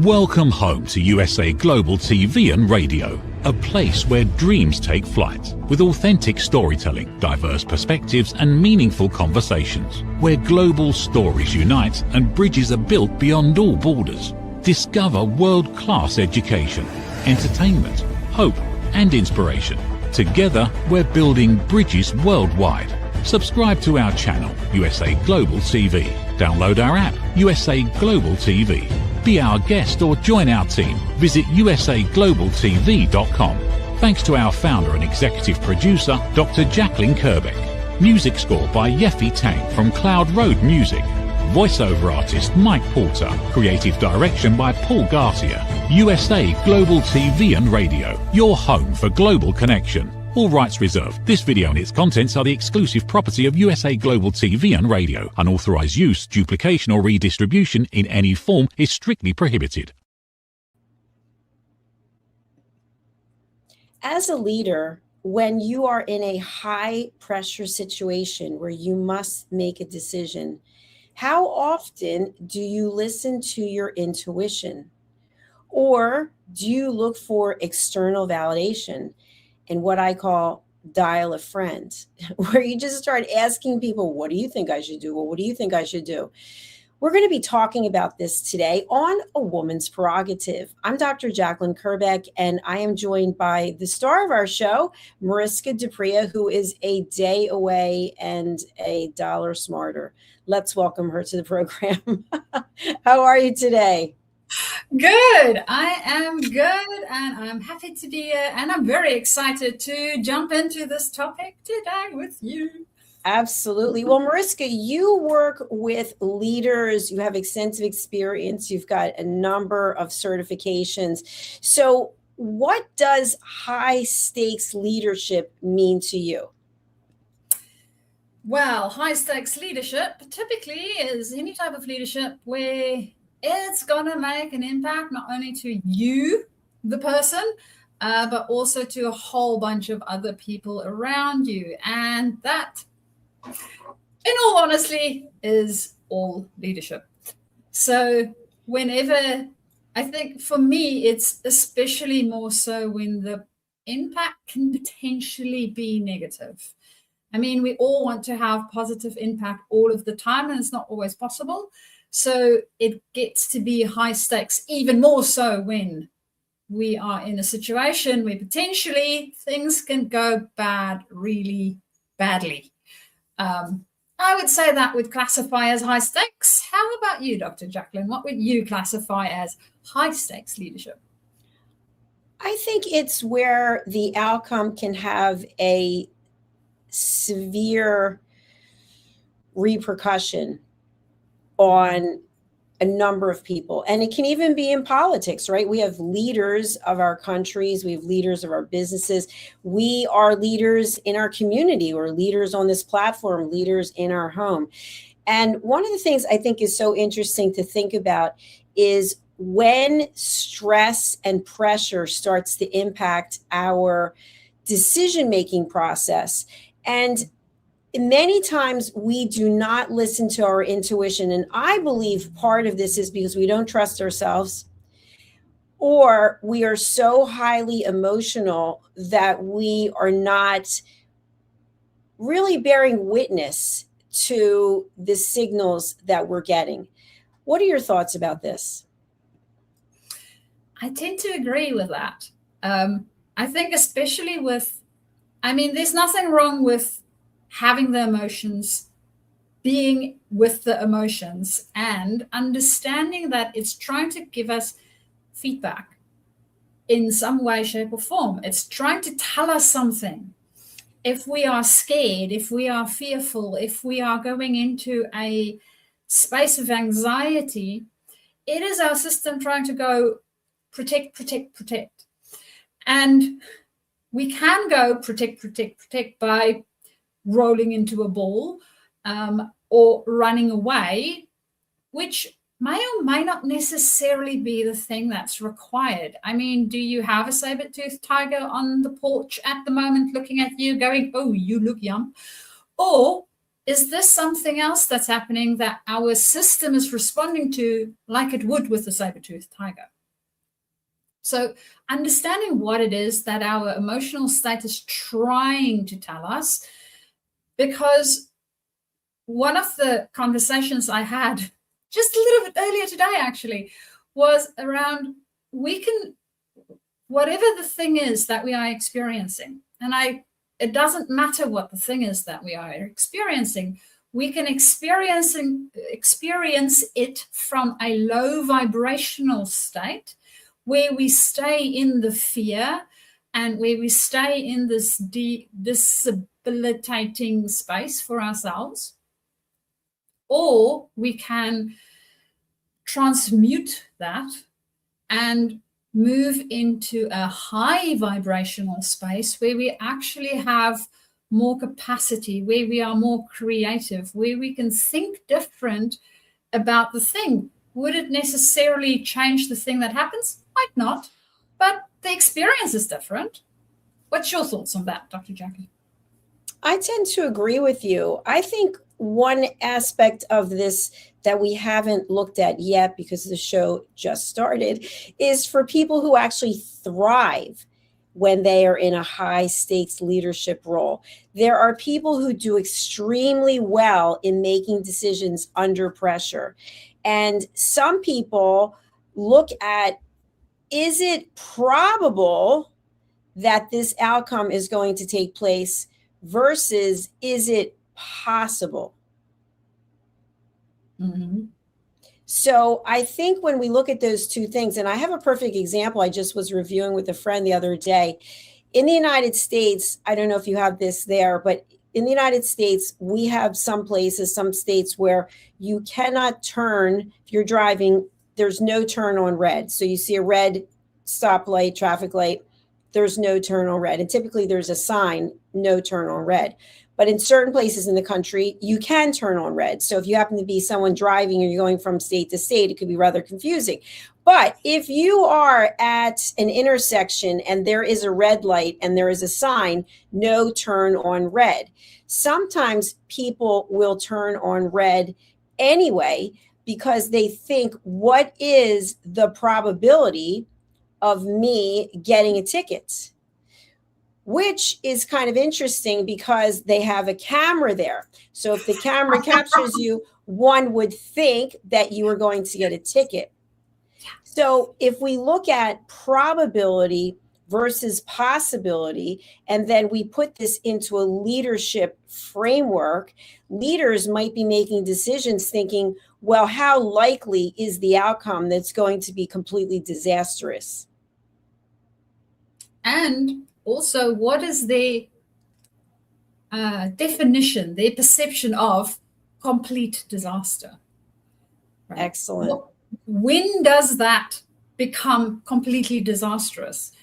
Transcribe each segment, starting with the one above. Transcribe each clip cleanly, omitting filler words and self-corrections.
Welcome home to USA Global TV and Radio, a place where dreams take flight, with authentic storytelling, diverse perspectives and meaningful conversations, where global stories unite and bridges are built beyond all borders. Discover world-class education, entertainment, hope and inspiration. Together, we're building bridges worldwide. Subscribe to our channel, USA Global TV. Download our app, USA Global TV. Be our guest or join our team. Visit usaglobaltv.com. Thanks to our founder and executive producer, Dr. Jacalyn Kerbeck. Music score by Yeffy Tang from Cloud Road Music. Voiceover artist Mike Porter. Creative direction by Paul Garcia. USA Global TV and Radio. Your home for global connection. All rights reserved. This video and its contents are the exclusive property of USA Global TV and Radio. Unauthorized use, duplication or redistribution in any form is strictly prohibited. As a leader, when you are in a high pressure situation where you must make a decision, how often do you listen to your intuition? Or do you look for external validation? And what I call dial a friend, where you just start asking people, what do you think I should do? Well, what do you think I should do? We're going to be talking about this today on A Woman's Prerogative. I'm Dr. Jacalyn Kerbeck, and I am joined by the star of our show, Mariska, who is a day away and a dollar smarter. Let's welcome her to the program. How are you today? Good. I am good, and I'm happy to be here, and I'm very excited to jump into this topic today with you. Absolutely. Well, Mariska, you work with leaders. You have extensive experience. You've got a number of certifications. So what does high stakes leadership mean to you? Well, high stakes leadership typically is any type of leadership where it's going to make an impact not only to you, the person, but also to a whole bunch of other people around you. And that, in all honesty, is all leadership. So whenever, I think for me, it's especially more so when the impact can potentially be negative. I mean, we all want to have positive impact all of the time, and it's not always possible. So it gets to be high stakes, even more so when we are in a situation where potentially things can go bad really badly. I would say that would classify as high stakes. How about you, Dr. Jacalyn? What would you classify as high stakes leadership? I think it's where the outcome can have a severe repercussion on a number of people. And it can even be in politics, right? We have leaders of our countries. We have leaders of our businesses. We are leaders in our community. We're leaders on this platform, leaders in our home. And one of the things I think is so interesting to think about is when stress and pressure starts to impact our decision-making process. And many times we do not listen to our intuition. And I believe part of this is because we don't trust ourselves, or we are so highly emotional that we are not really bearing witness to the signals that we're getting. What are your thoughts about this? I tend to agree with that. I think especially there's nothing wrong with having the emotions, being with the emotions, and understanding that it's trying to give us feedback in some way, shape, or form. It's trying to tell us something. If we are scared, if we are fearful, if we are going into a space of anxiety, it is our system trying to go protect, protect, protect. And we can go protect, protect, protect by rolling into a ball or running away, which may or may not necessarily be the thing that's required. I mean, do you have a saber-toothed tiger on the porch at the moment looking at you going, oh, you look yum? Or is this something else that's happening that our system is responding to like it would with the saber-toothed tiger? So understanding what it is that our emotional state is trying to tell us, because one of the conversations I had just a little bit earlier today actually was around, we can, whatever the thing is that we are experiencing, and it doesn't matter what the thing is that we are experiencing, we can experience it from a low vibrational state where we stay in the fear and where we stay in this debilitating space for ourselves. Or we can transmute that and move into a high vibrational space where we actually have more capacity, where we are more creative, where we can think different about the thing. Would it necessarily change the thing that happens? Might not, but the experience is different. What's your thoughts on that, Dr. Jacalyn? I tend to agree with you. I think one aspect of this that we haven't looked at yet, because the show just started, is for people who actually thrive when they are in a high stakes leadership role. There are people who do extremely well in making decisions under pressure. And some people look at, is it probable that this outcome is going to take place versus is it possible? Mm-hmm. So I think when we look at those two things, and I have a perfect example I just was reviewing with a friend the other day. In the United States, I don't know if you have this there, but in the United States, we have some places, some states where you cannot turn, if you're driving, there's no turn on red. So you see a red stoplight, traffic light, there's no turn on red. And typically there's a sign, no turn on red. But in certain places in the country, you can turn on red. So if you happen to be someone driving or you're going from state to state, it could be rather confusing. But if you are at an intersection and there is a red light and there is a sign, no turn on red, sometimes people will turn on red anyway because they think, what is the probability of me getting a ticket? Which is kind of interesting because they have a camera there. So if the camera captures you, one would think that you are going to get a ticket. So if we look at probability versus possibility, and then we put this into a leadership framework, leaders might be making decisions thinking, well, how likely is the outcome that's going to be completely disastrous? And also, what is their definition, their perception of complete disaster? Right? Excellent. When does that become completely disastrous?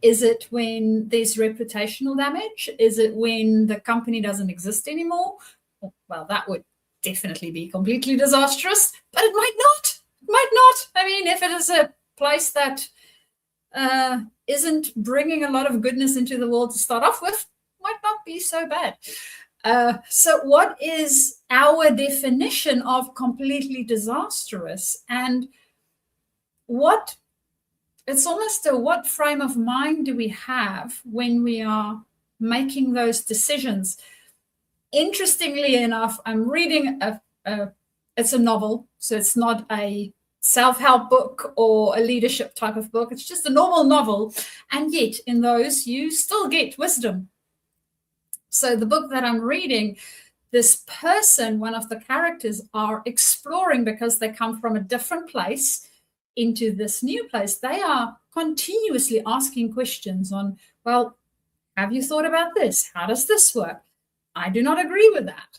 Is it when there's reputational damage? Is it when the company doesn't exist anymore? Well, that would definitely be completely disastrous, but it might not. It might not. I mean, if it is a place that isn't bringing a lot of goodness into the world to start off with, might not be so bad. So what is our definition of completely disastrous? And it's almost what frame of mind do we have when we are making those decisions? Interestingly enough, I'm reading it's a novel, so it's not a self-help book or a leadership type of book. It's just a normal novel. And yet in those, you still get wisdom. So the book that I'm reading, this person, one of the characters, are exploring because they come from a different place into this new place. They are continuously asking questions on, well, have you thought about this? How does this work? I do not agree with that.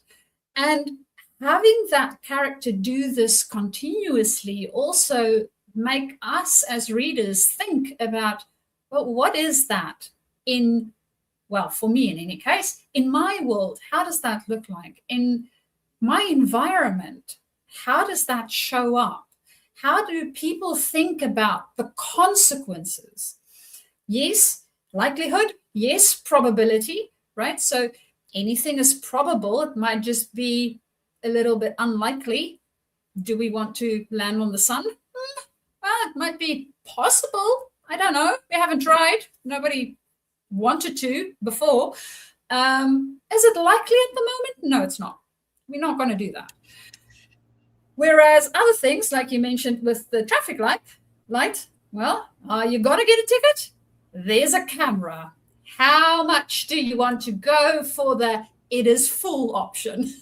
And having that character do this continuously also make us as readers think about, well, what is that for me in any case, in my world, how does that look like? In my environment, how does that show up? How do people think about the consequences? Yes, likelihood. Yes, probability, right? So anything is probable. It might just be a little bit unlikely. Do we want to land on the sun? Well, it might be possible. I don't know. We haven't tried. Nobody wanted to before. Is it likely at the moment? No, it's not. We're not going to do that. Whereas other things, like you mentioned with the traffic light, well, you got to get a ticket? There's a camera. How much do you want to go for the it is full option?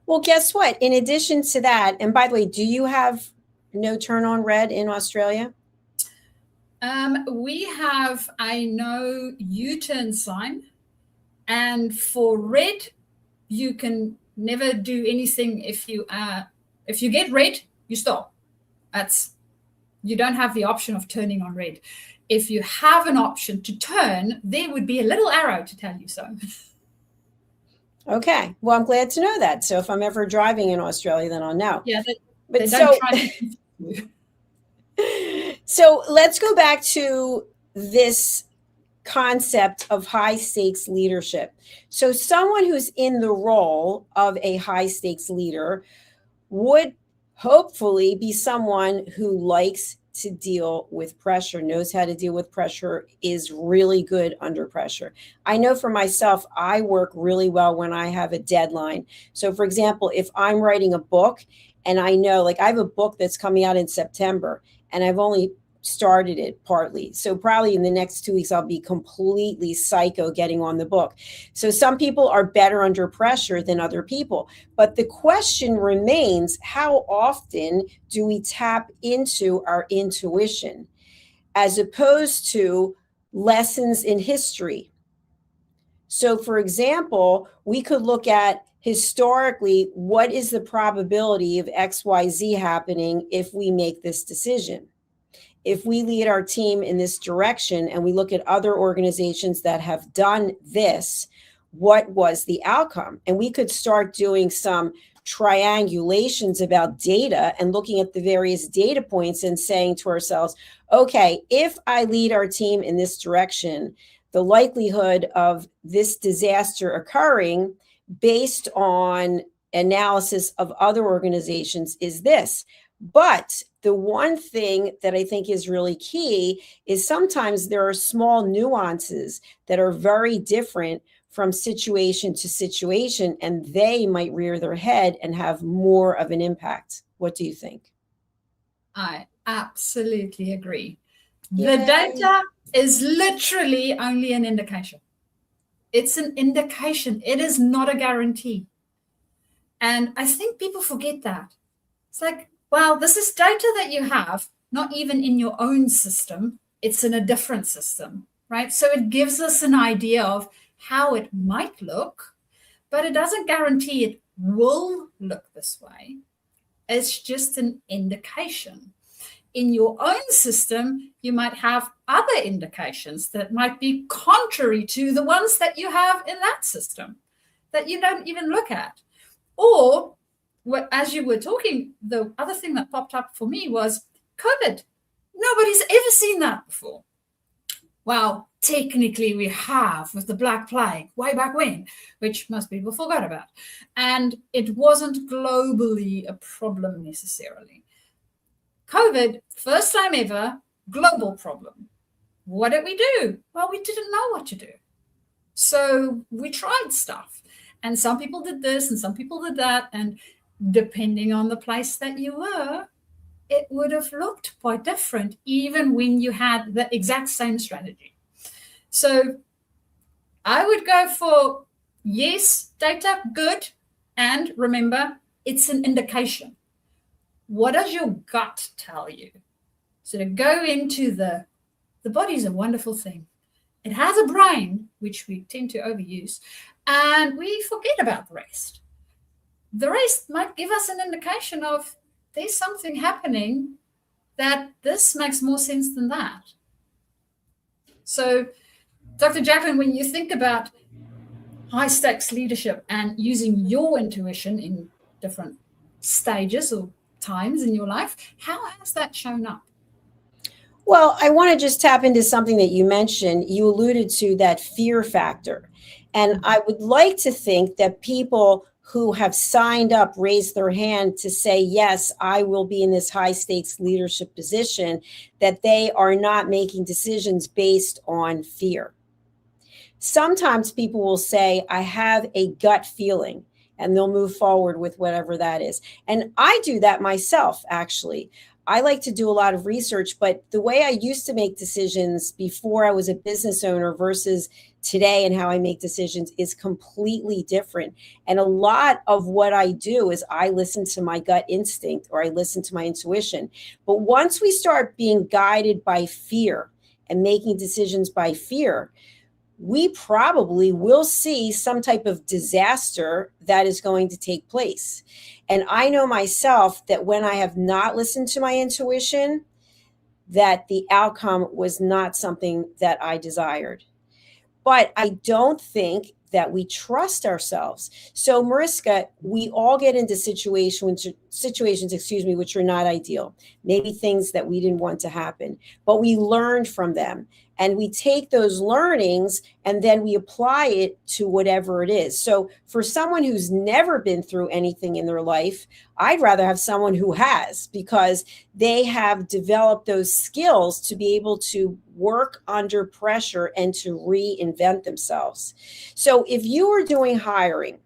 Well, guess what? In addition to that, and by the way, do you have no turn on red in Australia? We have a no U-turn sign. And for red, you can never do anything. If you get red, you stop. You don't have the option of turning on red. If you have an option to turn, there would be a little arrow to tell you so. Okay. Well, I'm glad to know that. So if I'm ever driving in Australia, then I'll know. Yeah, but they don't try to confuse you. So let's go back to this concept of high stakes leadership. So someone who's in the role of a high stakes leader would hopefully be someone who likes to deal with pressure, knows how to deal with pressure, is really good under pressure. I know for myself, I work really well when I have a deadline. So for example, if I'm writing a book and I know, like I have a book that's coming out in September and I've only started it partly. So probably in the next 2 weeks, I'll be completely psycho getting on the book. So some people are better under pressure than other people. But the question remains, how often do we tap into our intuition as opposed to lessons in history? So for example, we could look at historically, what is the probability of XYZ happening if we make this decision? If we lead our team in this direction and we look at other organizations that have done this, what was the outcome? And we could start doing some triangulations about data and looking at the various data points and saying to ourselves, okay, if I lead our team in this direction, the likelihood of this disaster occurring based on analysis of other organizations is this. But the one thing that I think is really key is sometimes there are small nuances that are very different from situation to situation, and they might rear their head and have more of an impact. What do you think? I absolutely agree. Yay. The data is literally only an indication. It's an indication. It is not a guarantee. And I think people forget that. It's like, well, this is data that you have, not even in your own system. It's in a different system, right? So it gives us an idea of how it might look, but it doesn't guarantee it will look this way. It's just an indication. In your own system, you might have other indications that might be contrary to the ones that you have in that system that you don't even look at. Or, as you were talking, the other thing that popped up for me was COVID. Nobody's ever seen that before. Well, technically we have with the Black Plague way back when, which most people forgot about. And it wasn't globally a problem necessarily. COVID, first time ever, global problem. What did we do? Well, we didn't know what to do. So we tried stuff. And some people did this and some people did that. And depending on the place that you were, it would have looked quite different, even when you had the exact same strategy. So I would go for yes, data, good. And remember, it's an indication. What does your gut tell you? So to go into the body's a wonderful thing. It has a brain, which we tend to overuse, and we forget about the rest. The rest might give us an indication of there's something happening that this makes more sense than that. So, Dr. Jacalyn, when you think about high stakes leadership and using your intuition in different stages or times in your life, how has that shown up? Well, I want to just tap into something that you mentioned. You alluded to that fear factor. And I would like to think that people who have signed up, raised their hand to say, yes, I will be in this high stakes leadership position, that they are not making decisions based on fear. Sometimes people will say, I have a gut feeling, and they'll move forward with whatever that is. And I do that myself, actually. I like to do a lot of research, but the way I used to make decisions before I was a business owner versus today and how I make decisions is completely different. And a lot of what I do is I listen to my gut instinct, or I listen to my intuition. But once we start being guided by fear and making decisions by fear, we probably will see some type of disaster that is going to take place. And I know myself that when I have not listened to my intuition, that the outcome was not something that I desired. But I don't think that we trust ourselves. So, Mariska, we all get into situations, which are not ideal. Maybe things that we didn't want to happen, but we learned from them. And we take those learnings and then we apply it to whatever it is. So for someone who's never been through anything in their life, I'd rather have someone who has, because they have developed those skills to be able to work under pressure and to reinvent themselves. So if you were doing hiring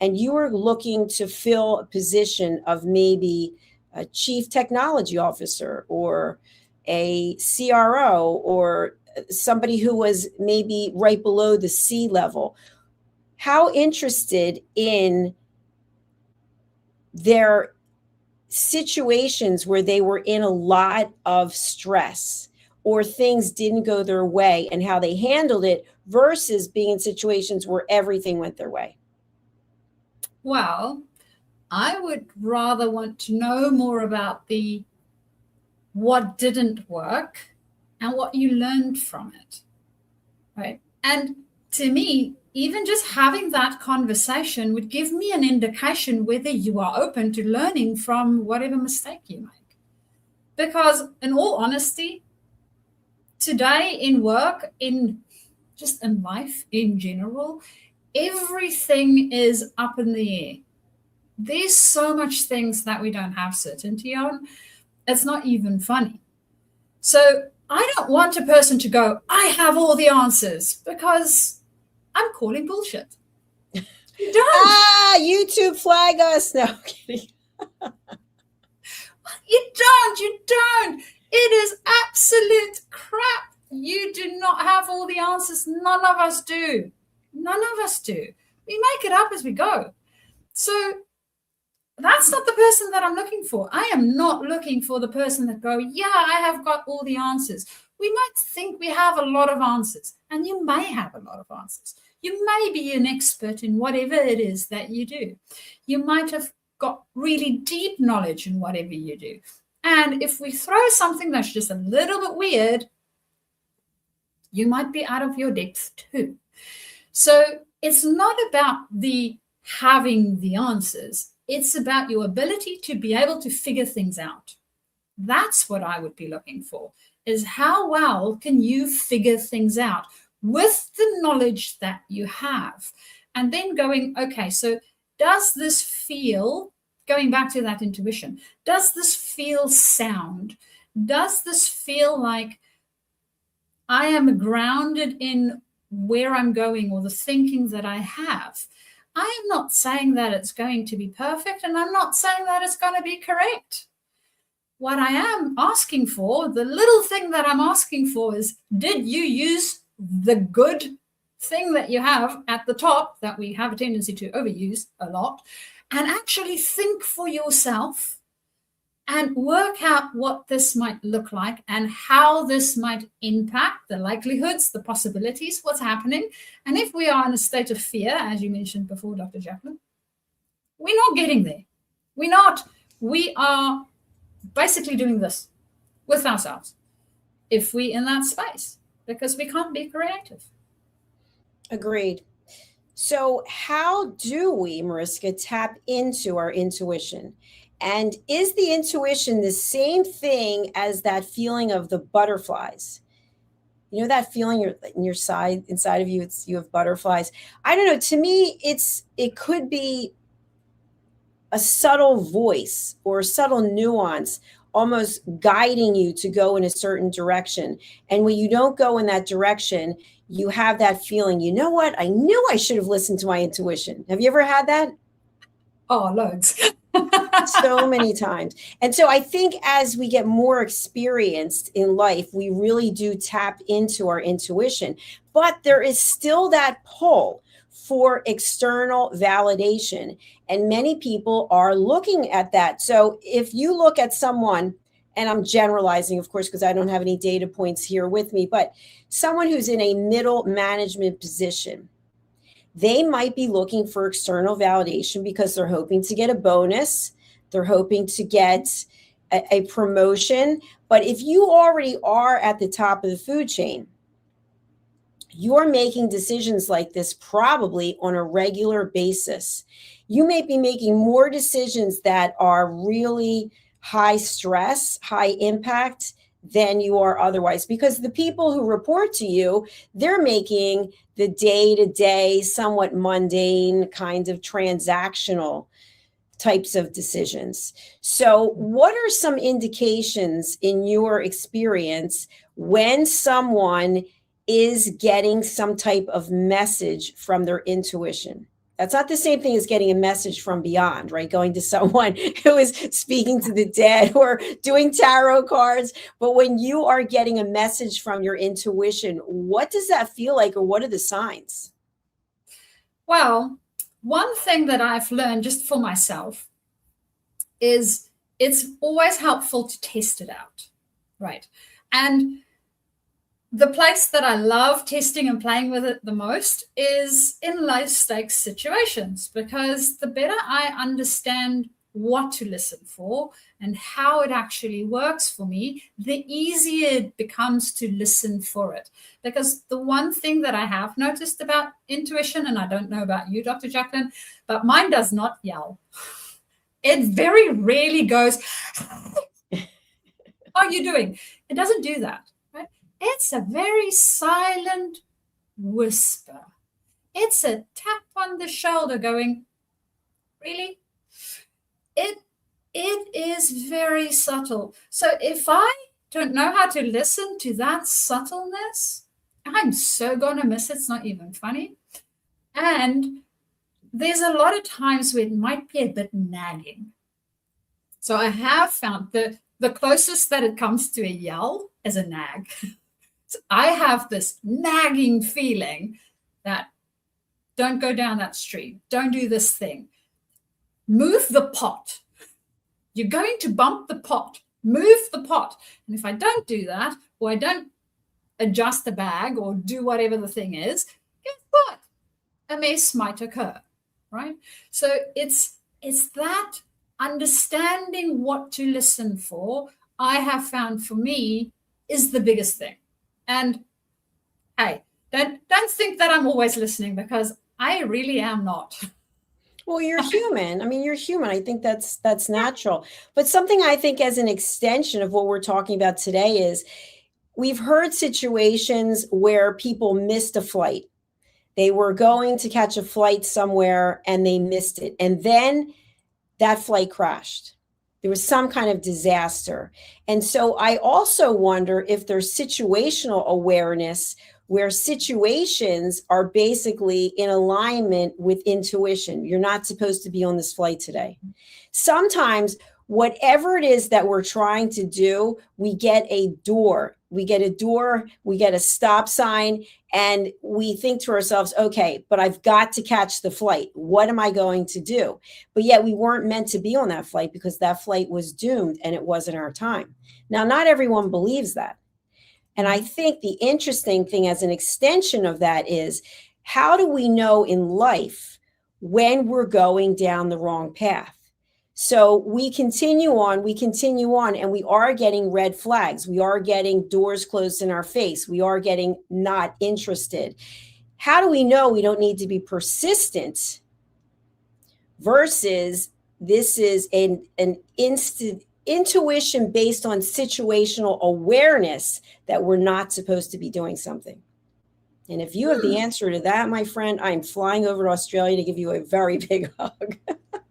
and you were looking to fill a position of maybe a chief technology officer or a CRO or somebody who was maybe right below the C level, how interested in their situations where they were in a lot of stress or things didn't go their way and how they handled it versus being in situations where everything went their way? Well, I would rather want to know more about what didn't work and what you learned from it, right? And to me, even just having that conversation would give me an indication whether you are open to learning from whatever mistake you make. Because in all honesty, today in work, in life in general, everything is up in the air. There's so much things that we don't have certainty on. It's not even funny. So I don't want a person to go, I have all the answers, because I'm calling bullshit. You don't. YouTube flag us. No, I'm kidding. You don't. It is absolute crap. You do not have all the answers. None of us do. We make it up as we go. So that's not the person that I'm looking for. I am not looking for the person that go, yeah, I have got all the answers. We might think we have a lot of answers, and you may have a lot of answers. You may be an expert in whatever it is that you do. You might have got really deep knowledge in whatever you do. And if we throw something that's just a little bit weird, you might be out of your depth too. So it's not about having the answers. It's about your ability to be able to figure things out. That's what I would be looking for, is how well can you figure things out with the knowledge that you have? And then going, okay, so does this feel, going back to that intuition, does this feel sound? Does this feel like I am grounded in where I'm going or the thinking that I have? I am not saying that it's going to be perfect, and I'm not saying that it's going to be correct. What I am asking for, the little thing that I'm asking for is, did you use the good thing that you have at the top that we have a tendency to overuse a lot, and actually think for yourself and work out what this might look like and how this might impact the likelihoods, the possibilities, what's happening. And if we are in a state of fear, as you mentioned before, Dr. Jacalyn, we're not getting there. We're not. We are basically doing this with ourselves if we're in that space, because we can't be creative. Agreed. So how do we, Mariska, tap into our intuition? And is the intuition the same thing as that feeling of the butterflies? You know that feeling in your side, inside of you, you have butterflies. I don't know. To me, it could be a subtle voice or a subtle nuance almost guiding you to go in a certain direction. And when you don't go in that direction, you have that feeling, you know what? I knew I should have listened to my intuition. Have you ever had that? Oh, loads. So many times. And so I think as we get more experienced in life, we really do tap into our intuition. But there is still that pull for external validation. And many people are looking at that. So if you look at someone, and I'm generalizing, of course, because I don't have any data points here with me, but someone who's in a middle management position, they might be looking for external validation because they're hoping to get a bonus. They're hoping to get a promotion. But if you already are at the top of the food chain, you're making decisions like this probably on a regular basis. You may be making more decisions that are really high stress, high impact than you are otherwise, because the people who report to you, they're making the day-to-day, somewhat mundane, kind of transactional types of decisions. So what are some indications in your experience when someone is getting some type of message from their intuition? That's not the same thing as getting a message from beyond, right? Going to someone who is speaking to the dead or doing tarot cards. But when you are getting a message from your intuition, what does that feel like, or what are the signs? Well, one thing that I've learned just for myself is it's always helpful to test it out, right? And the place that I love testing and playing with it the most is in low stakes situations, because the better I understand what to listen for and how it actually works for me, the easier it becomes to listen for it. Because the one thing that I have noticed about intuition, and I don't know about you, Dr. Jacalyn, but mine does not yell. It very rarely goes, how are you doing? It doesn't do that. It's a very silent whisper. It's a tap on the shoulder going, really? It is very subtle. So if I don't know how to listen to that subtleness, I'm so going to miss it. It's not even funny. And there's a lot of times where it might be a bit nagging. So I have found the closest that it comes to a yell is a nag. So I have this nagging feeling that don't go down that street. Don't do this thing. Move the pot. You're going to bump the pot. Move the pot. And if I don't do that, or I don't adjust the bag or do whatever the thing is, guess what? A mess might occur, right? So it's that understanding what to listen for, I have found for me is the biggest thing. And hey, don't think that I'm always listening, because I really am not. Well, you're human. I mean, you're human. I think that's natural. But something I think as an extension of what we're talking about today is we've heard situations where people missed a flight. They were going to catch a flight somewhere and they missed it. And then that flight crashed. There was some kind of disaster. And so I also wonder if there's situational awareness where situations are basically in alignment with intuition. You're not supposed to be on this flight today. Sometimes whatever it is that we're trying to do, we get a door, we get a stop sign, and we think to ourselves, okay, but I've got to catch the flight. What am I going to do? But yet we weren't meant to be on that flight because that flight was doomed and it wasn't our time. Now, not everyone believes that. And I think the interesting thing as an extension of that is, how do we know in life when we're going down the wrong path? So we continue on, and we are getting red flags. We are getting doors closed in our face. We are getting not interested. How do we know we don't need to be persistent versus this is an instant intuition based on situational awareness that we're not supposed to be doing something. And if you have the answer to that, my friend, I'm flying over to Australia to give you a very big hug.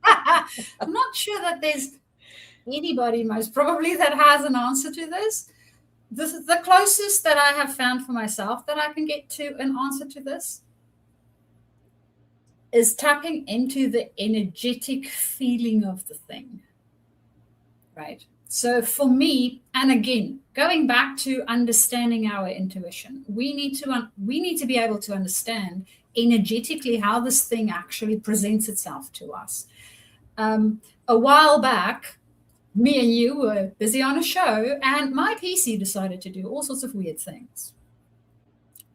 I'm not sure that there's anybody, most probably, that has an answer to this. The closest that I have found for myself that I can get to an answer to this is tapping into the energetic feeling of the thing, right? So for me, and again, going back to understanding our intuition, we need to be able to understand energetically how this thing actually presents itself to us. A while back, me and you were busy on a show, and my PC decided to do all sorts of weird things.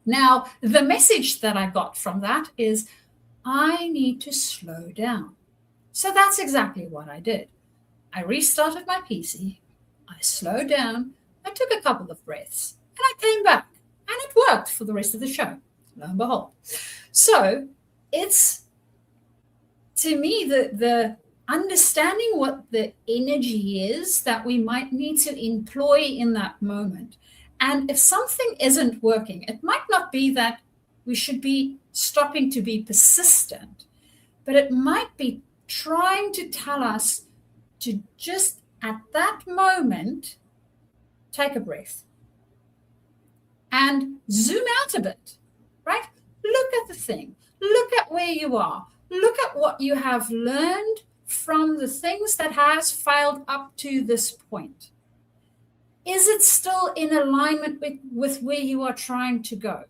Now, the message that I got from that is, I need to slow down. So that's exactly what I did. I restarted my PC, I slowed down, I took a couple of breaths, and I came back, and it worked for the rest of the show, lo and behold. So it's, to me, the understanding what the energy is that we might need to employ in that moment. And if something isn't working, it might not be that we should be stopping to be persistent, but it might be trying to tell us to just at that moment take a breath and zoom out a bit, right? Look at the thing, look at where you are, look at what you have learned from the things that has failed up to this point. Is it still in alignment with where you are trying to go?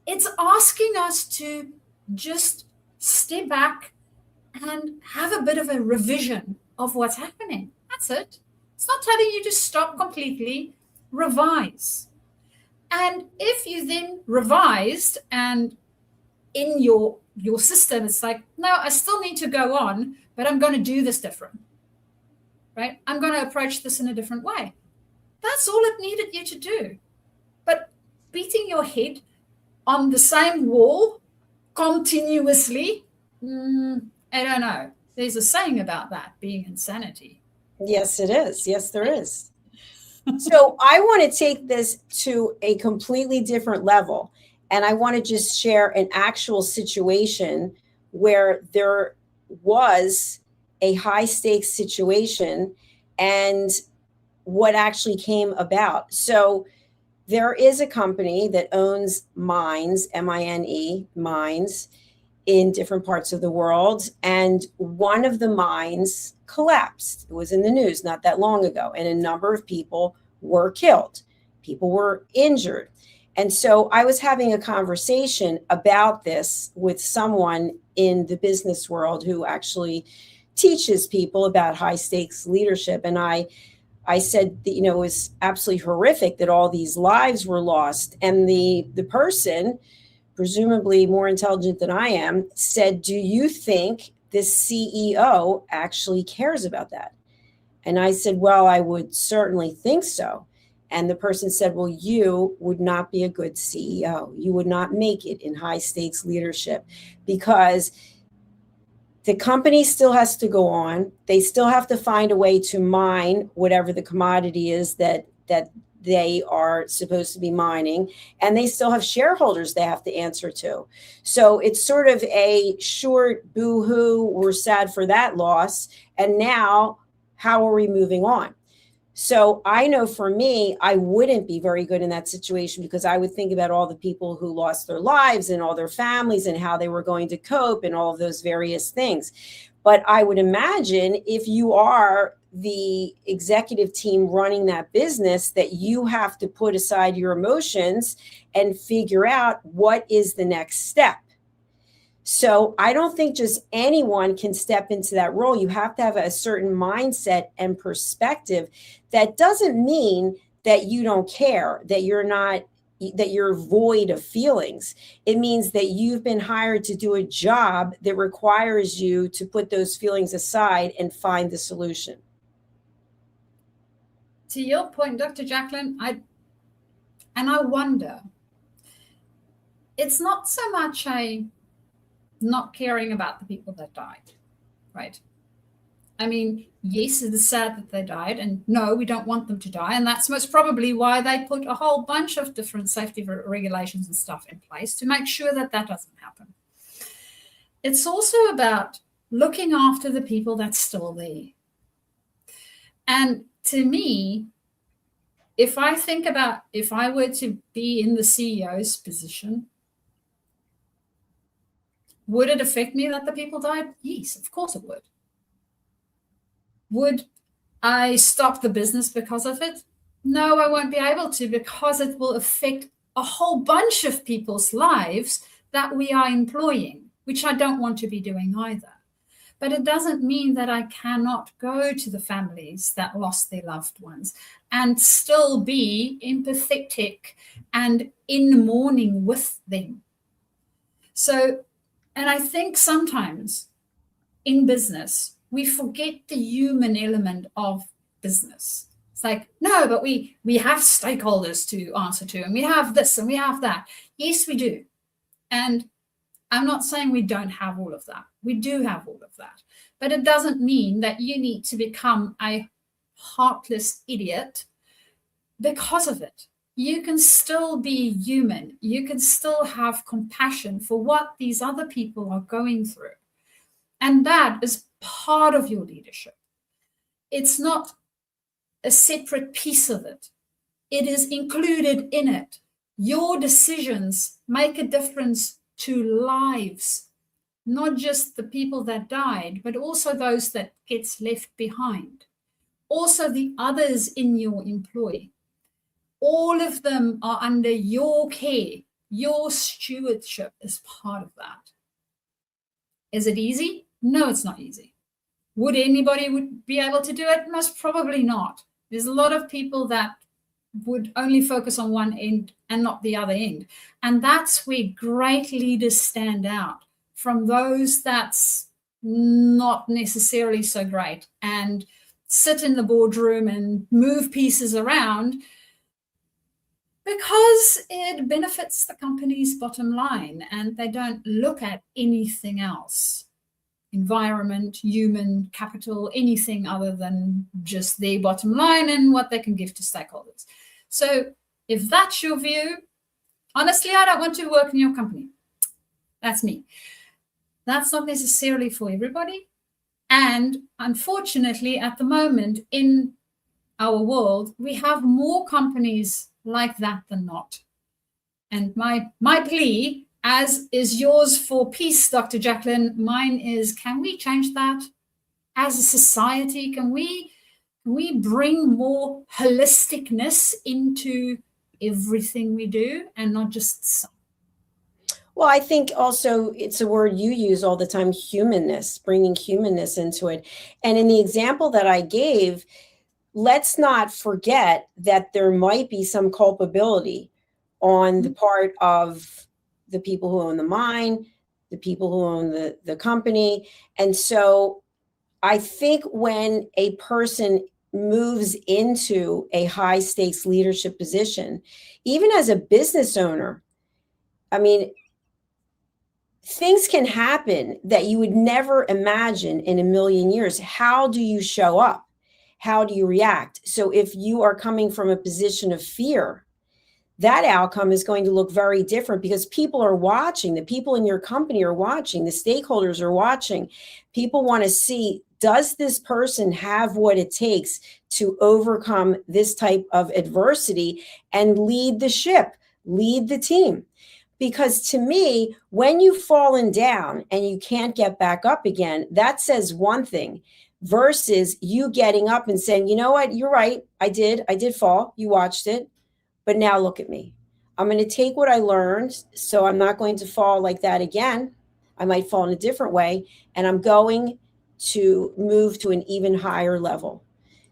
It's asking us to just step back and have a bit of a revision of what's happening. That's it. It's not telling you to stop completely, revise. And if you then revised and in your system, it's like, no, I still need to go on, but I'm going to do this different, right? I'm going to approach this in a different way. That's all it needed you to do. But beating your head on the same wall continuously, I don't know. There's a saying about that being insanity. Yes, it is. Yes, there is. So I want to take this to a completely different level. And I want to just share an actual situation where there was a high stakes situation and what actually came about. So there is a company that owns mines, M-I-N-E, mines, in different parts of the world. And one of the mines collapsed. It was in the news not that long ago. And a number of people were killed. People were injured. And so I was having a conversation about this with someone in the business world who actually teaches people about high stakes leadership. And I said that, it was absolutely horrific that all these lives were lost. And the person, presumably more intelligent than I am, said, do you think this CEO actually cares about that? And I said, well, I would certainly think so. And the person said, well, you would not be a good CEO. You would not make it in high stakes leadership because the company still has to go on. They still have to find a way to mine whatever the commodity is that they are supposed to be mining. And they still have shareholders they have to answer to. So it's sort of a short boo-hoo, we're sad for that loss. And now, how are we moving on? So I know for me, I wouldn't be very good in that situation because I would think about all the people who lost their lives and all their families and how they were going to cope and all of those various things. But I would imagine if you are the executive team running that business, that you have to put aside your emotions and figure out what is the next step. So I don't think just anyone can step into that role. You have to have a certain mindset and perspective. That doesn't mean that you don't care, that you're void of feelings. It means that you've been hired to do a job that requires you to put those feelings aside and find the solution. To your point, Dr. Jacalyn, I wonder, it's not so much a not caring about the people that died, right? I mean, yes, it is sad that they died, and no, we don't want them to die. And that's most probably why they put a whole bunch of different safety regulations and stuff in place to make sure that that doesn't happen. It's also about looking after the people that's still there. And to me, if I think about if I were to be in the CEO's position, would it affect me that the people died? Yes, of course it would. Would I stop the business because of it? No, I won't be able to, because it will affect a whole bunch of people's lives that we are employing, which I don't want to be doing either. But it doesn't mean that I cannot go to the families that lost their loved ones and still be empathetic and in mourning with them. So, and I think sometimes in business, we forget the human element of business. It's like, no, but we have stakeholders to answer to, and we have this and we have that. Yes, we do. And I'm not saying we don't have all of that. We do have all of that. But it doesn't mean that you need to become a heartless idiot because of it. You can still be human. You can still have compassion for what these other people are going through. And that is part of your leadership. It's not a separate piece of it. It is included in it. Your decisions make a difference to lives, not just the people that died, but also those that gets left behind. Also the others in your employ. All of them are under your care. Your stewardship is part of that. Is it easy? No, it's not easy. Would anybody be able to do it? Most probably not. There's a lot of people that would only focus on one end and not the other end. And that's where great leaders stand out from those that's not necessarily so great and sit in the boardroom and move pieces around because it benefits the company's bottom line and they don't look at anything else. Environment, human capital, anything other than just their bottom line and what they can give to stakeholders. So if that's your view, honestly, I don't want to work in your company. That's me. That's not necessarily for everybody. And unfortunately, at the moment in our world, we have more companies like that than not. And my plea, as is yours for peace, Dr. Jacalyn, mine is, can we change that? As a society, can we bring more holisticness into everything we do and not just some? Well, I think also it's a word you use all the time, humanness, bringing humanness into it. And in the example that I gave, let's not forget that there might be some culpability on the part of the people who own the mine, the people who own the company. And so I think when a person moves into a high stakes leadership position, even as a business owner, I mean, things can happen that you would never imagine in a million years. How do you show up? How do you react? So if you are coming from a position of fear, that outcome is going to look very different because people are watching. The people in your company are watching. The stakeholders are watching. People want to see, does this person have what it takes to overcome this type of adversity and lead the ship, lead the team? Because to me, when you've fallen down and you can't get back up again, that says one thing versus you getting up and saying, you know what, you're right. I did fall. You watched it. But now look at me. I'm going to take what I learned. So I'm not going to fall like that again. I might fall in a different way. And I'm going to move to an even higher level.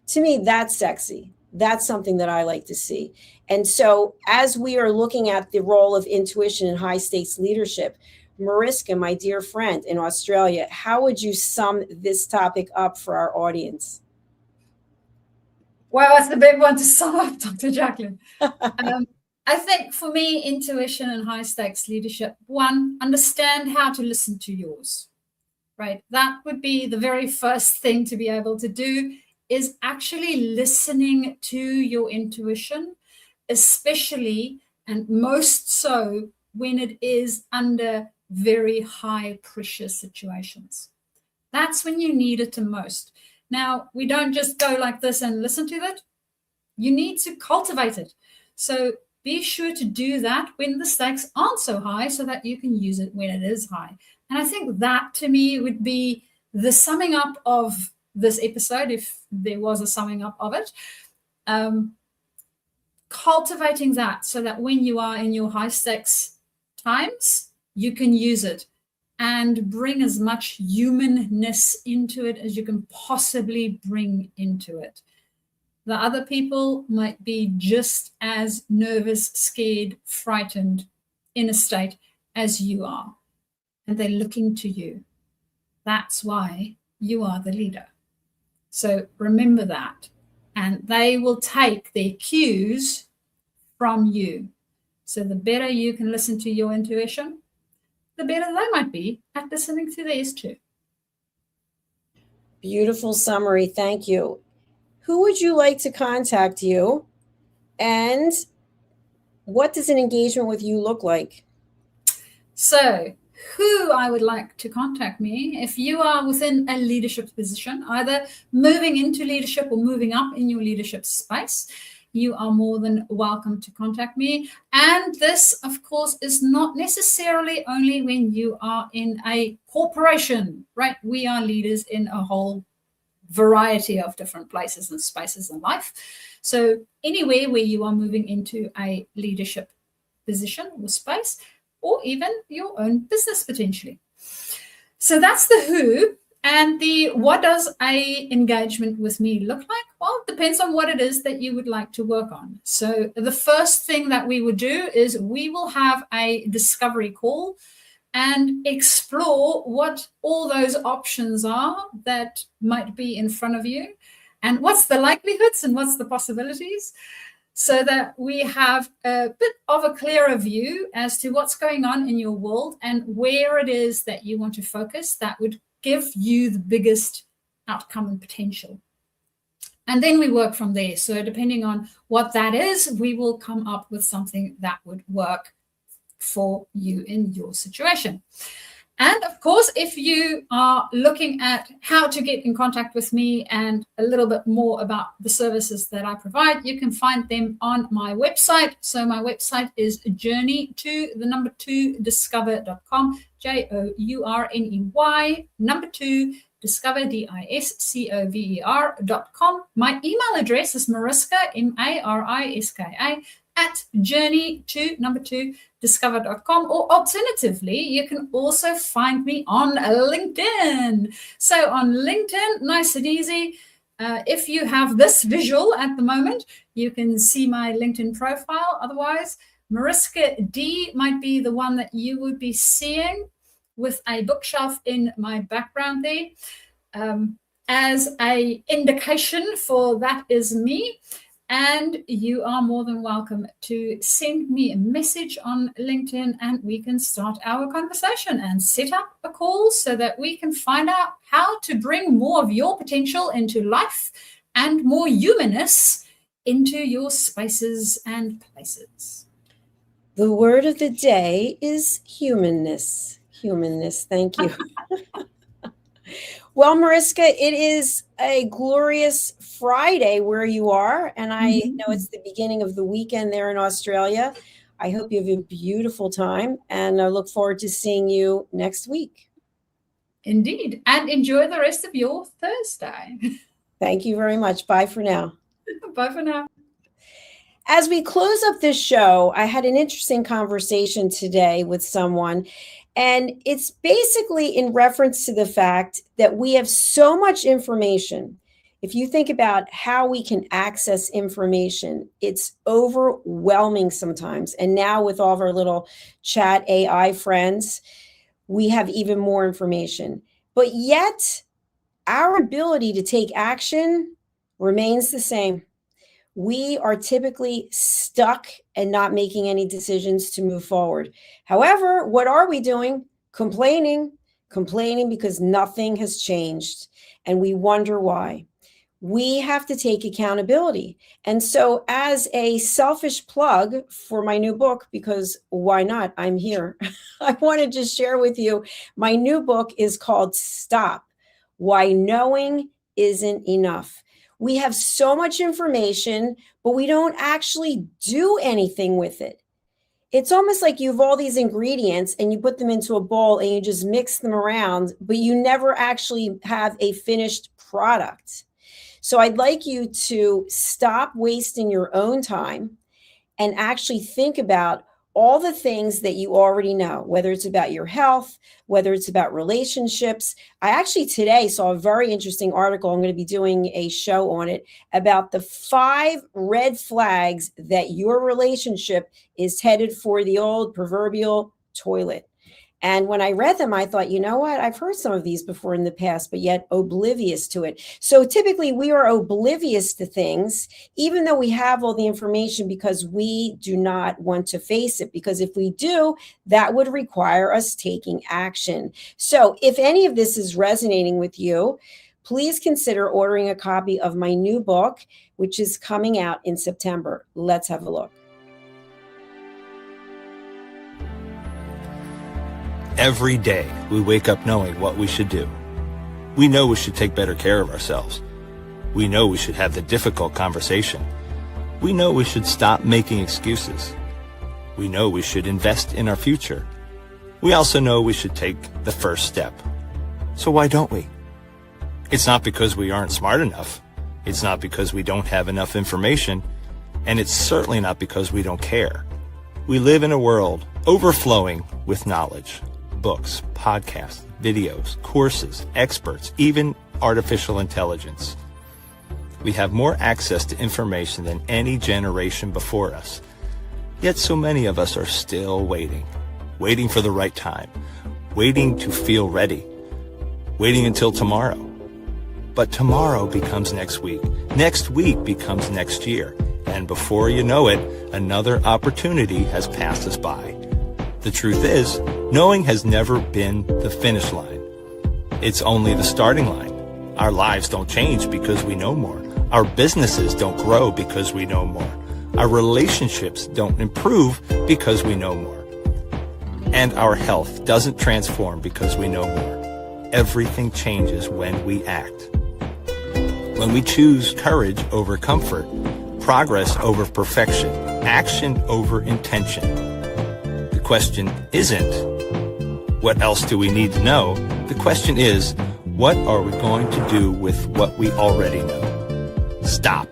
To me, that's sexy. That's something that I like to see. And so as we are looking at the role of intuition in high stakes leadership, Mariska, my dear friend in Australia, how would you sum this topic up for our audience? Well, that's the big one to sum up, Dr. Jacalyn. I think for me, intuition and high stakes leadership, one, understand how to listen to yours. right? That would be the very first thing to be able to do, is actually listening to your intuition, especially and most so when it is under very high pressure situations. That's when you need it the most. Now, we don't just go like this and listen to it. You need to cultivate it. So be sure to do that when the stakes aren't so high, so that you can use it when it is high. And I think that, to me, would be the summing up of this episode, if there was a summing up of it. Cultivating that so that when you are in your high stakes times, you can use it and bring as much humanness into it as you can possibly bring into it. The other people might be just as nervous, scared, frightened in a state as you are, and they're looking to you. That's why you are the leader. So remember that, and they will take their cues from you. So the better you can listen to your intuition, the better they might be at listening to theirs too. Beautiful summary. Thank you. Who would you like to contact you, and what does an engagement with you look like? So who I would like to contact me, if you are within a leadership position, either moving into leadership or moving up in your leadership space, you are more than welcome to contact me. And this, of course, is not necessarily only when you are in a corporation, right? We are leaders in a whole variety of different places and spaces in life. So anywhere where you are moving into a leadership position or space, or even your own business potentially. So that's the who. And the what does a engagement with me look like? Well, it depends on what it is that you would like to work on. So the first thing that we would do is we will have a discovery call and explore what all those options are that might be in front of you, and what's the likelihoods and what's the possibilities, so that we have a bit of a clearer view as to what's going on in your world and where it is that you want to focus that would give you the biggest outcome and potential. And then we work from there. So depending on what that is, we will come up with something that would work for you in your situation. And of course, if you are looking at how to get in contact with me and a little bit more about the services that I provide, you can find them on my website. So my website is journey2discover.com, JOURNEY, 2 discover, DISCOVER.com. My email address is Mariska, MARISKA, at journey2discover.com, or alternatively, you can also find me on LinkedIn. So on LinkedIn, nice and easy. If you have this visual at the moment, you can see my LinkedIn profile. Otherwise, Mariska D might be the one that you would be seeing with a bookshelf in my background there. As a indication for that is me. And you are more than welcome to send me a message on LinkedIn, and we can start our conversation and set up a call so that we can find out how to bring more of your potential into life and more humanness into your spaces and places. The word of the day is humanness. Humanness. Thank you. Well, Mariska, it is a glorious Friday where you are, and I know it's the beginning of the weekend there in Australia. I hope you have a beautiful time, and I look forward to seeing you next week. Indeed, and enjoy the rest of your Thursday. Thank you very much. Bye for now. Bye for now. As we close up this show, I had an interesting conversation today with someone. And it's basically in reference to the fact that we have so much information. If you think about how we can access information, it's overwhelming sometimes. And now with all of our little chat AI friends, we have even more information. But yet, our ability to take action remains the same. We are typically stuck and not making any decisions to move forward. However, what are we doing? Complaining, complaining because nothing has changed, and we wonder why. We have to take accountability. And so, as a selfish plug for my new book, because why not? I'm here. I wanted to share with you, my new book is called Stop: Why Knowing Isn't Enough. We have so much information, but we don't actually do anything with it. It's almost like you have all these ingredients and you put them into a bowl and you just mix them around, but you never actually have a finished product. So I'd like you to stop wasting your own time and actually think about all the things that you already know, whether it's about your health, whether it's about relationships. I actually today saw a very interesting article. I'm going to be doing a show on it about the 5 red flags that your relationship is headed for the old proverbial toilet. And when I read them, I thought, you know what? I've heard some of these before in the past, but yet oblivious to it. So typically we are oblivious to things, even though we have all the information, because we do not want to face it. Because if we do, that would require us taking action. So if any of this is resonating with you, please consider ordering a copy of my new book, which is coming out in September. Let's have a look. Every day, we wake up knowing what we should do. We know we should take better care of ourselves. We know we should have the difficult conversation. We know we should stop making excuses. We know we should invest in our future. We also know we should take the first step. So why don't we? It's not because we aren't smart enough. It's not because we don't have enough information. And it's certainly not because we don't care. We live in a world overflowing with knowledge. Books, podcasts, videos, courses, experts, even artificial intelligence. We have more access to information than any generation before us. Yet so many of us are still waiting for the right time, waiting to feel ready, waiting until tomorrow. But tomorrow becomes next week becomes next year, and before you know it, another opportunity has passed us by. The truth is, knowing has never been the finish line. It's only the starting line. Our lives don't change because we know more. Our businesses don't grow because we know more. Our relationships don't improve because we know more. And our health doesn't transform because we know more. Everything changes when we act. When we choose courage over comfort, progress over perfection, action over intention. The question isn't, what else do we need to know? The question is, what are we going to do with what we already know? Stop.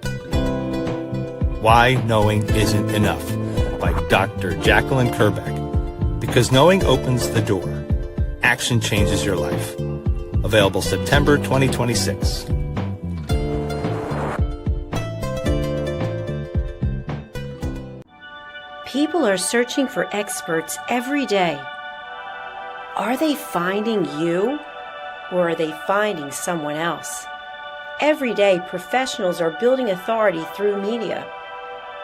Why Knowing Isn't Enough by Dr. Jacalyn Kerbeck. Because knowing opens the door. Action changes your life. Available September 2026. People are searching for experts every day. Are they finding you, or are they finding someone else? Every day, professionals are building authority through media.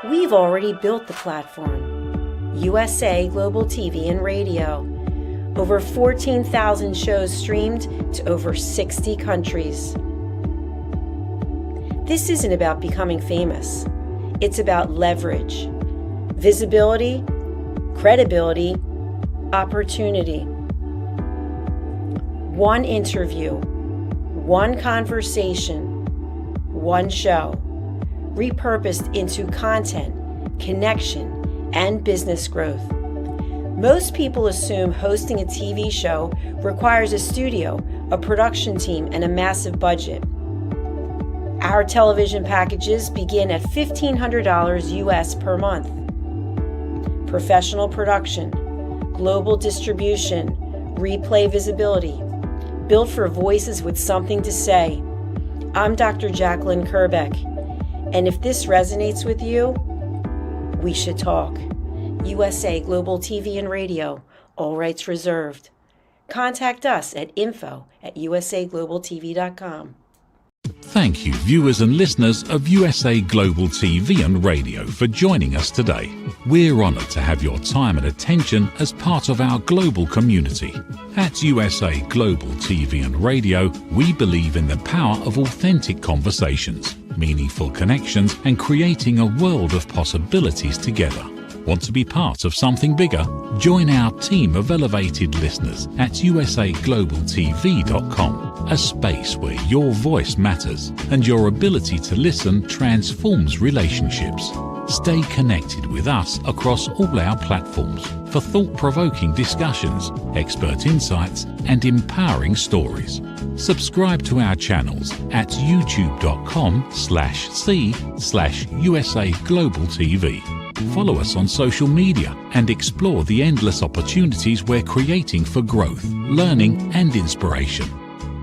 We've already built the platform. USA Global TV and Radio. Over 14,000 shows streamed to over 60 countries. This isn't about becoming famous. It's about leverage, visibility, credibility, opportunity. One interview, one conversation, one show, repurposed into content, connection, and business growth. Most people assume hosting a TV show requires a studio, a production team, and a massive budget. Our television packages begin at $1,500 US per month. Professional production, global distribution, replay visibility, built for voices with something to say. I'm Dr. Jacalyn Kerbeck, and if this resonates with you, we should talk. USA Global TV and Radio, all rights reserved. Contact us at info@usaglobaltv.com. Thank you, viewers and listeners of USA Global TV and Radio, for joining us today. We're honoured to have your time and attention as part of our global community. At USA Global TV and Radio, we believe in the power of authentic conversations, meaningful connections, and creating a world of possibilities together. Want to be part of something bigger? Join our team of elevated listeners at usaglobaltv.com, a space where your voice matters and your ability to listen transforms relationships. Stay connected with us across all our platforms for thought-provoking discussions, expert insights, and empowering stories. Subscribe to our channels at youtube.com/c/USA-Global-TV. Follow us on social media and explore the endless opportunities we're creating for growth, learning, and inspiration.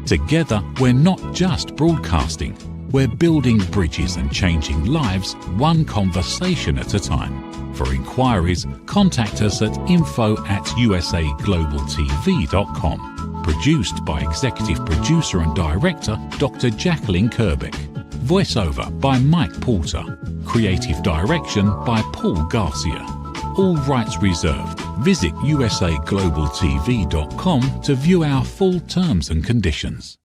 Together, we're not just broadcasting, we're building bridges and changing lives one conversation at a time. For inquiries, contact us at info@usaglobaltv.com. Produced by Executive Producer and Director Dr. Jacalyn Kerbeck. Voiceover by Mike Porter. Creative direction by Paul Garcia. All rights reserved. Visit usaglobaltv.com to view our full terms and conditions.